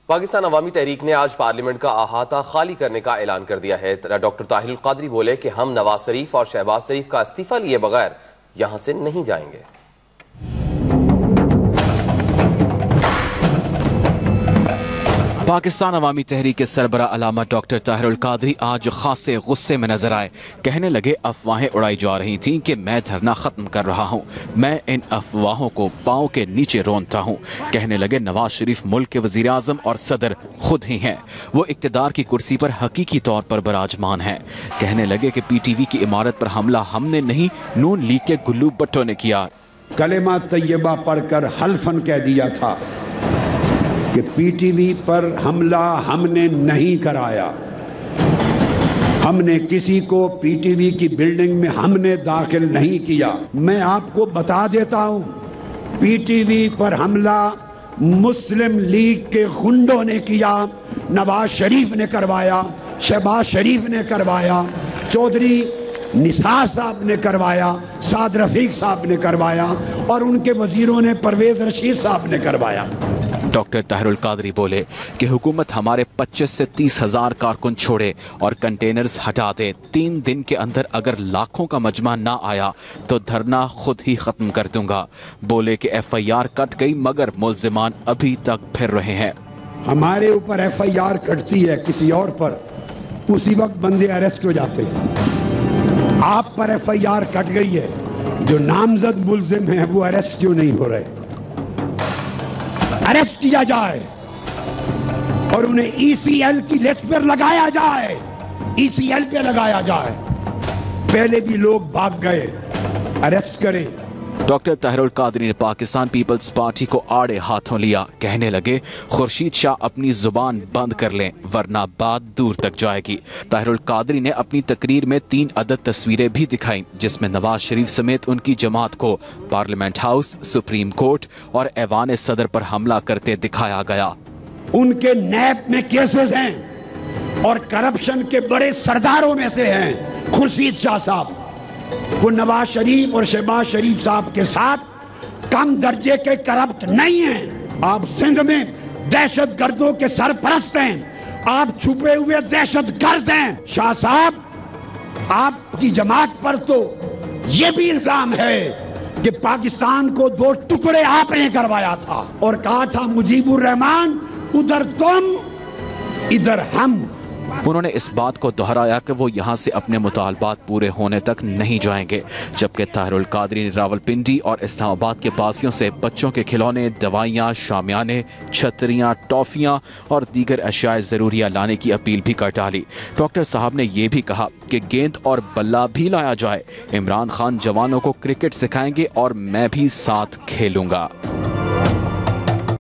پاکستان عوامی تحریک نے آج پارلیمنٹ کا احاطہ خالی کرنے کا اعلان کر دیا ہے۔ ڈاکٹر طاہر القادری بولے کہ ہم نواز شریف اور شہباز شریف کا استعفیٰ لیے بغیر یہاں سے نہیں جائیں گے۔ پاکستان عوامی تحریک کے سربراہ علامہ ڈاکٹر طاہر القادری آج خاصے غصے میں نظر آئے۔ کہنے لگے افواہیں اڑائی جا رہی تھیں کہ میں دھرنا ختم کر رہا ہوں، میں ان افواہوں کو پاؤں کے نیچے رونتا ہوں۔ کہنے لگے نواز شریف ملک کے وزیر اعظم اور صدر خود ہی ہیں، وہ اقتدار کی کرسی پر حقیقی طور پر براجمان ہیں۔ کہنے لگے کہ پی ٹی وی کی عمارت پر حملہ ہم نے نہیں، نون لیگ کے گلو بٹوں نے کیا۔ کلمہ طیبہ پڑھ کر حلفاً کہہ دیا تھا کہ پی ٹی وی پر حملہ ہم نے نہیں کرایا، ہم نے کسی کو پی ٹی وی کی بلڈنگ میں ہم نے داخل نہیں کیا۔ میں آپ کو بتا دیتا ہوں، پی ٹی وی پر حملہ مسلم لیگ کے غنڈوں نے کیا، نواز شریف نے کروایا، شہباز شریف نے کروایا، چودھری نثار صاحب نے کروایا، سعد رفیق صاحب نے کروایا، اور ان کے وزیروں نے پرویز رشید صاحب نے کروایا۔ ڈاکٹر طاہر القادری بولے کہ حکومت ہمارے 25 سے 30 ہزار کارکن چھوڑے اور کنٹینرز ہٹا دے، 3 دن کے اندر اگر لاکھوں کا مجمع نہ آیا تو دھرنا خود ہی ختم کر دوں گا۔ بولے کہ ایف آئی آر کٹ گئی مگر ملزمان ابھی تک پھر رہے ہیں۔ ہمارے اوپر ایف آئی آر کٹتی ہے کسی اور پر، اسی وقت بندے اریسٹ ہو جاتے ہیں۔ آپ پر ایف آئی آر کٹ گئی ہے، جو نامزد ملزم ہیں وہ اریسٹ کیوں نہیں ہو رہے؟ اریسٹ کیا جائے اور انہیں ای سی ایل کی لسٹ پر لگایا جائے، ای سی ایل پہ لگایا جائے۔ پہلے بھی لوگ بھاگ گئے، اریسٹ کریں۔ ڈاکٹر طاہر القادری نے پاکستان پیپلز پارٹی کو آڑے ہاتھوں لیا۔ کہنے لگے خورشید شاہ اپنی زبان بند کر لیں ورنہ بات دور تک جائے گی۔ طاہر القادری نے اپنی تقریر میں 3 عدد تصویریں بھی دکھائیں جس میں نواز شریف سمیت ان کی جماعت کو پارلیمنٹ ہاؤس، سپریم کورٹ اور ایوان صدر پر حملہ کرتے دکھایا گیا۔ ان کے نیب میں کیسز ہیں اور کرپشن کے بڑے سرداروں میں سے ہیں خورشید شاہ صاحب، وہ نواز شریف اور شہباز شریف صاحب کے ساتھ کم درجے کے کرپٹ نہیں ہیں۔ آپ سندھ میں دہشت گردوں کے سرپرست ہیں، آپ چھپے ہوئے دہشت گرد ہیں۔ شاہ صاحب آپ کی جماعت پر تو یہ بھی الزام ہے کہ پاکستان کو 2 ٹکڑے آپ نے کروایا تھا اور کہا تھا مجیب الرحمان ادھر تم ادھر ہم۔ انہوں نے اس بات کو دہرایا کہ وہ یہاں سے اپنے مطالبات پورے ہونے تک نہیں جائیں گے، جبکہ طاہر القادری نے راولپنڈی اور اسلام آباد کے باسیوں سے بچوں کے کھلونے، دوائیاں، شامیانے، چھتریاں، ٹافیاں اور دیگر اشیاء ضروریہ لانے کی اپیل بھی کر ڈالی۔ ڈاکٹر صاحب نے یہ بھی کہا کہ گیند اور بلہ بھی لایا جائے، عمران خان جوانوں کو کرکٹ سکھائیں گے اور میں بھی ساتھ کھیلوں گا۔